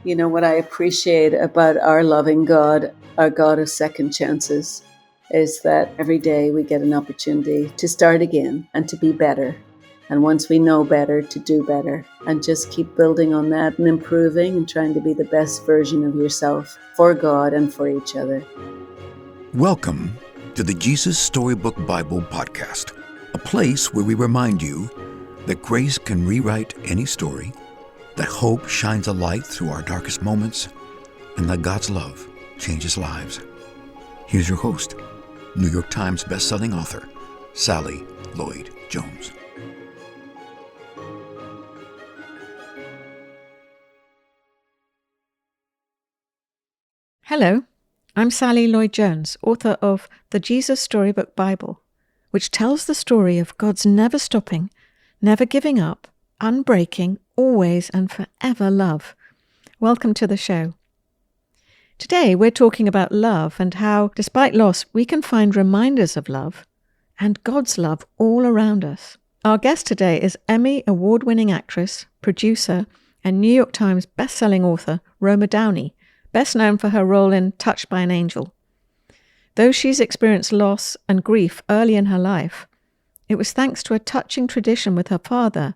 You know, what I appreciate about our loving God, our God of second chances, is that every day we get an opportunity to start again and to be better. And once we know better, to do better, and just keep building on that and improving and trying to be the best version of yourself for God and for each other. Welcome to the Jesus Storybook Bible Podcast, a place where we remind you that grace can rewrite any story, that hope shines a light through our darkest moments, and that God's love changes lives. Here's your host, New York Times bestselling author, Sally Lloyd Jones. Hello, I'm Sally Lloyd Jones, author of the Jesus Storybook Bible, which tells the story of God's never stopping, never giving up, unbreaking, always and forever love. Welcome to the show. Today we're talking about love and how, despite loss, we can find reminders of love and God's love all around us. Our guest today is Emmy award-winning actress, producer, and New York Times best-selling author Roma Downey, best known for her role in Touched by an Angel. Though she's experienced loss and grief early in her life, it was thanks to a touching tradition with her father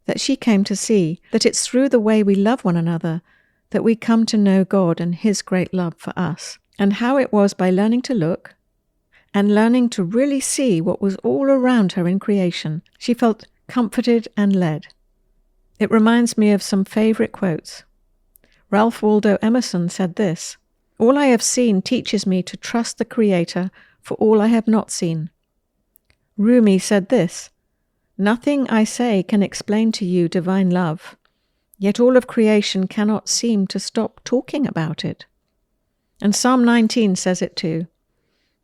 that she came to see that it's through the way we love one another that we come to know God and His great love for us, and how it was by learning to look and learning to really see what was all around her in creation, she felt comforted and led. It reminds me of some favorite quotes. Ralph Waldo Emerson said this, "All I have seen teaches me to trust the Creator for all I have not seen." Rumi said this, "Nothing I say can explain to you divine love, yet all of creation cannot seem to stop talking about it." And Psalm 19 says it too.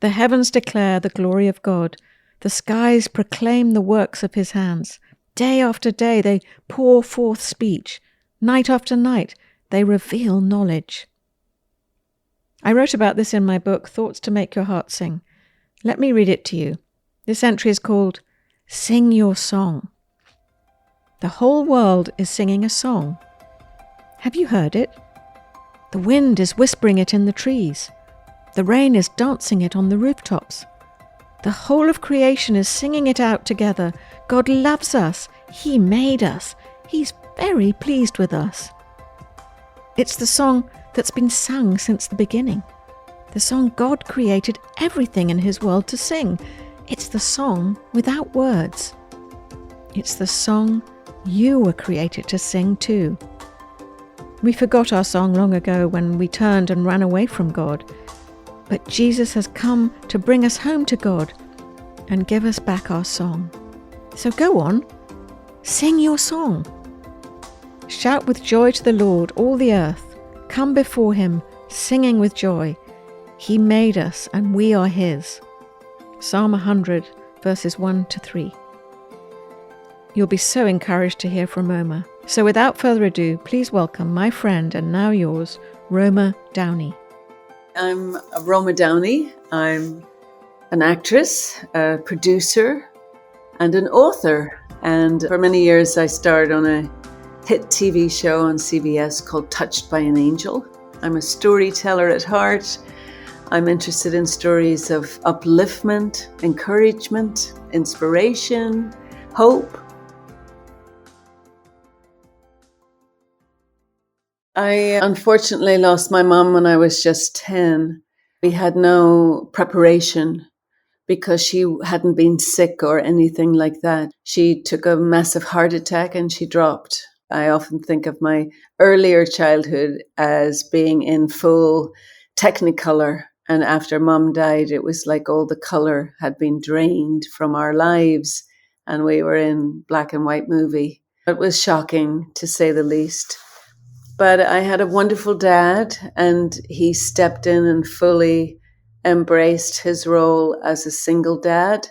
"The heavens declare the glory of God. The skies proclaim the works of His hands. Day after day they pour forth speech. Night after night they reveal knowledge." I wrote about this in my book, Thoughts to Make Your Heart Sing. Let me read it to you. This entry is called Sing Your Song. The whole world is singing a song. Have you heard it? The wind is whispering it in the trees. The rain is dancing it on the rooftops. The whole of creation is singing it out together. God loves us. He made us. He's very pleased with us. It's the song that's been sung since the beginning. The song God created everything in His world to sing. It's the song without words. It's the song you were created to sing too. We forgot our song long ago when we turned and ran away from God. But Jesus has come to bring us home to God and give us back our song. So go on, sing your song. Shout with joy to the Lord, all the earth. Come before Him, singing with joy. He made us and we are His. Psalm 100, verses 1 to 3. You'll be so encouraged to hear from Roma. So without further ado, please welcome my friend and now yours, Roma Downey. I'm Roma Downey. I'm an actress, a producer, and an author. And for many years I starred on a hit TV show on CBS called Touched by an Angel. I'm a storyteller at heart. I'm interested in stories of upliftment, encouragement, inspiration, hope. I unfortunately lost my mom when I was just 10. We had no preparation because she hadn't been sick or anything like that. She took a massive heart attack and she dropped. I often think of my earlier childhood as being in full Technicolor. And after Mum died, it was like all the color had been drained from our lives and we were in black and white movie. It was shocking, to say the least. But I had a wonderful dad and he stepped in and fully embraced his role as a single dad.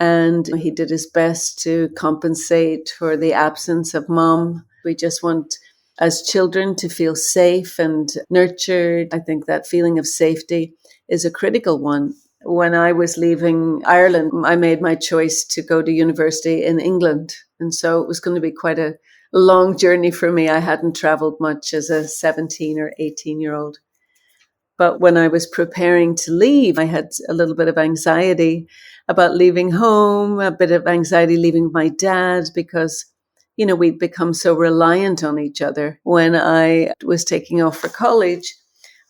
And he did his best to compensate for the absence of Mum. We just want, as children, to feel safe and nurtured. I think that feeling of safety is a critical one. When I was leaving Ireland, I made my choice to go to university in England. And so it was going to be quite a long journey for me. I hadn't traveled much as a 17 or 18-year-old. But when I was preparing to leave, I had a little bit of anxiety about leaving home, a bit of anxiety leaving my dad because, we'd become so reliant on each other. When I was taking off for college,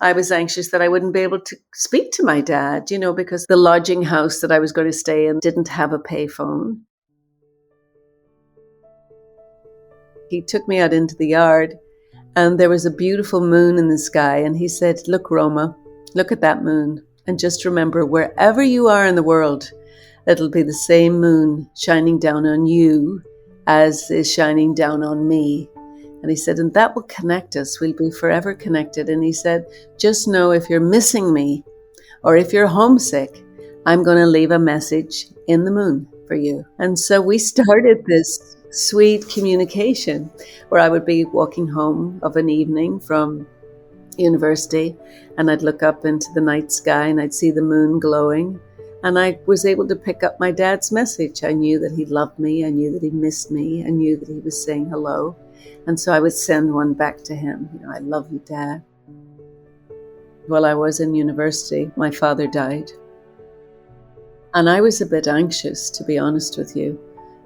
I was anxious that I wouldn't be able to speak to my dad, because the lodging house that I was going to stay in didn't have a payphone. He took me out into the yard and there was a beautiful moon in the sky. And he said, "Look, Roma, look at that moon. And just remember, wherever you are in the world, it'll be the same moon shining down on you as is shining down on me." And he said, "And that will connect us. We'll be forever connected." And he said, "Just know if you're missing me or if you're homesick, I'm going to leave a message in the moon for you." And so we started this sweet communication where I would be walking home of an evening from university and I'd look up into the night sky and I'd see the moon glowing. And I was able to pick up my dad's message. I knew that he loved me. I knew that he missed me. I knew that he was saying hello. And so I would send one back to him. "I love you, Dad." While I was in university, my father died. And I was a bit anxious, to be honest with you,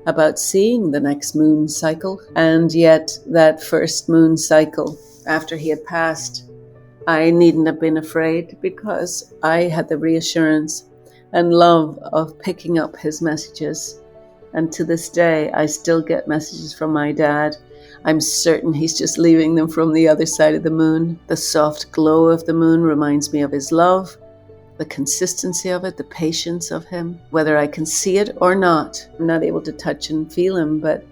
about seeing the next moon cycle. And yet that first moon cycle, after he had passed, I needn't have been afraid because I had the reassurance and love of picking up his messages. And to this day, I still get messages from my dad. I'm certain he's just leaving them from the other side of the moon. The soft glow of the moon reminds me of his love, the consistency of it, the patience of him. Whether I can see it or not, I'm not able to touch and feel him, but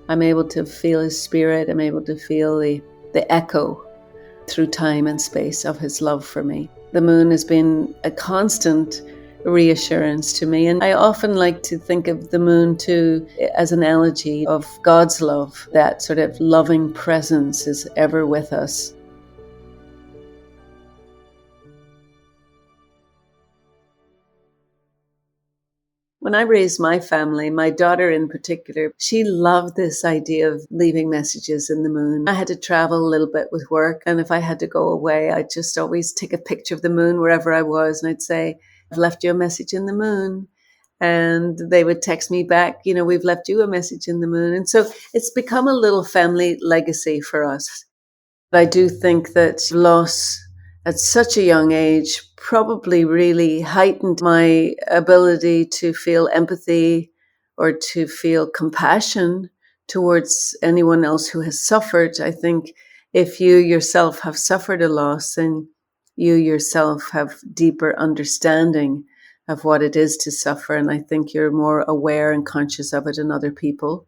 I'm able to feel his spirit. I'm able to feel the echo through time and space of his love for me. The moon has been a constant reassurance to me. And I often like to think of the moon too as an elegy of God's love. That sort of loving presence is ever with us. When I raised my family, my daughter in particular, she loved this idea of leaving messages in the moon. I had to travel a little bit with work, and if I had to go away, I'd just always take a picture of the moon wherever I was, and I'd say, "I've left you a message in the moon." And they would text me back, "We've left you a message in the moon." And so it's become a little family legacy for us. I do think that loss at such a young age probably really heightened my ability to feel empathy or to feel compassion towards anyone else who has suffered. I think if you yourself have suffered a loss, then you yourself have deeper understanding of what it is to suffer. And I think you're more aware and conscious of it in other people.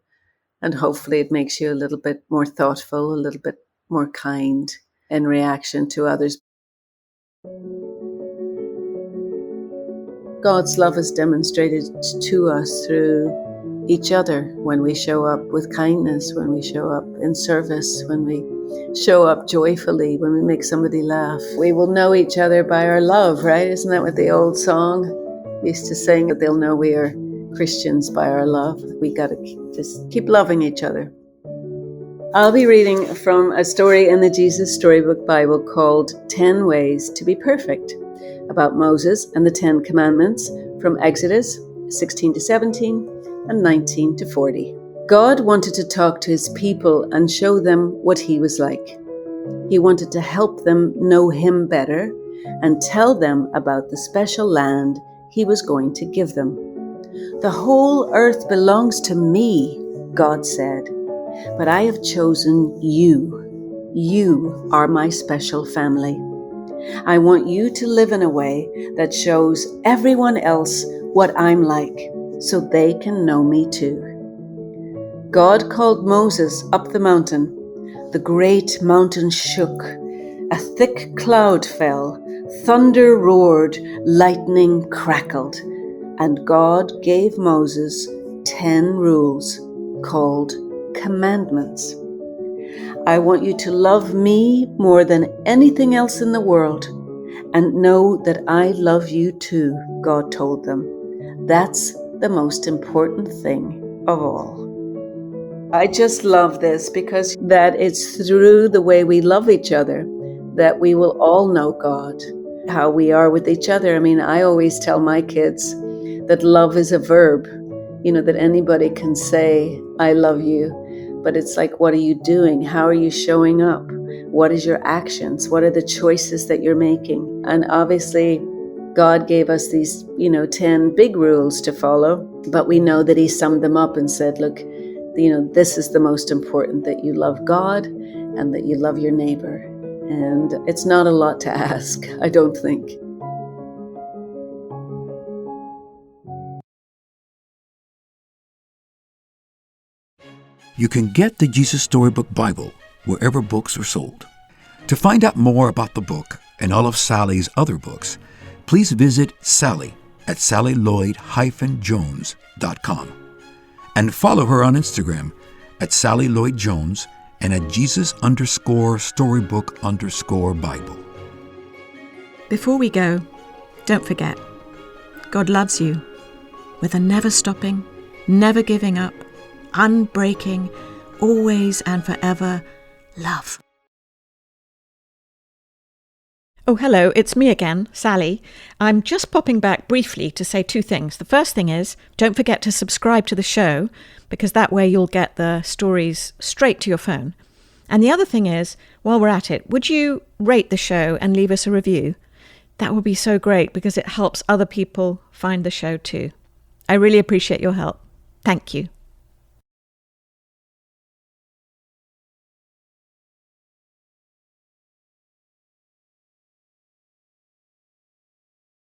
And hopefully it makes you a little bit more thoughtful, a little bit more kind in reaction to others. God's love is demonstrated to us through each other when we show up with kindness, when we show up in service, when we show up joyfully, when we make somebody laugh. We will know each other by our love, right? Isn't that what the old song used to sing? That they'll know we are Christians by our love. We got to just keep loving each other. I'll be reading from a story in the Jesus Storybook Bible called 10 Ways to be Perfect, about Moses and the 10 Commandments from Exodus 16 to 17 and 19 to 40. God wanted to talk to his people and show them what he was like. He wanted to help them know him better and tell them about the special land he was going to give them. "The whole earth belongs to me," God said, "but I have chosen you. You are my special family. I want you to live in a way that shows everyone else what I'm like, so they can know me too." God called Moses up the mountain. The great mountain shook. A thick cloud fell. Thunder roared. Lightning crackled. And God gave Moses 10 rules called commandments. "I want you to love me more than anything else in the world and know that I love you too," God told them. "That's the most important thing of all." I just love this because that it's through the way we love each other that we will all know God, how we are with each other. I mean, I always tell my kids that love is a verb, that anybody can say, I love you. But it's like, what are you doing? How are you showing up? What is your actions? What are the choices that you're making? And obviously, God gave us these, 10 big rules to follow, but we know that he summed them up and said, look, this is the most important, that you love God and that you love your neighbor. And it's not a lot to ask, I don't think. You can get the Jesus Storybook Bible wherever books are sold. To find out more about the book and all of Sally's other books, please visit Sally at sallylloyd-jones.com and follow her on Instagram at Sally Lloyd Jones and at Jesus_Storybook_Bible. Before we go, don't forget, God loves you with a never stopping, never giving up, unbreaking, always and forever love. Oh, hello, it's me again, Sally. I'm just popping back briefly to say two things. The first thing is, don't forget to subscribe to the show, because that way you'll get the stories straight to your phone. And the other thing is, while we're at it, would you rate the show and leave us a review? That would be so great, because it helps other people find the show too. I really appreciate your help. Thank you.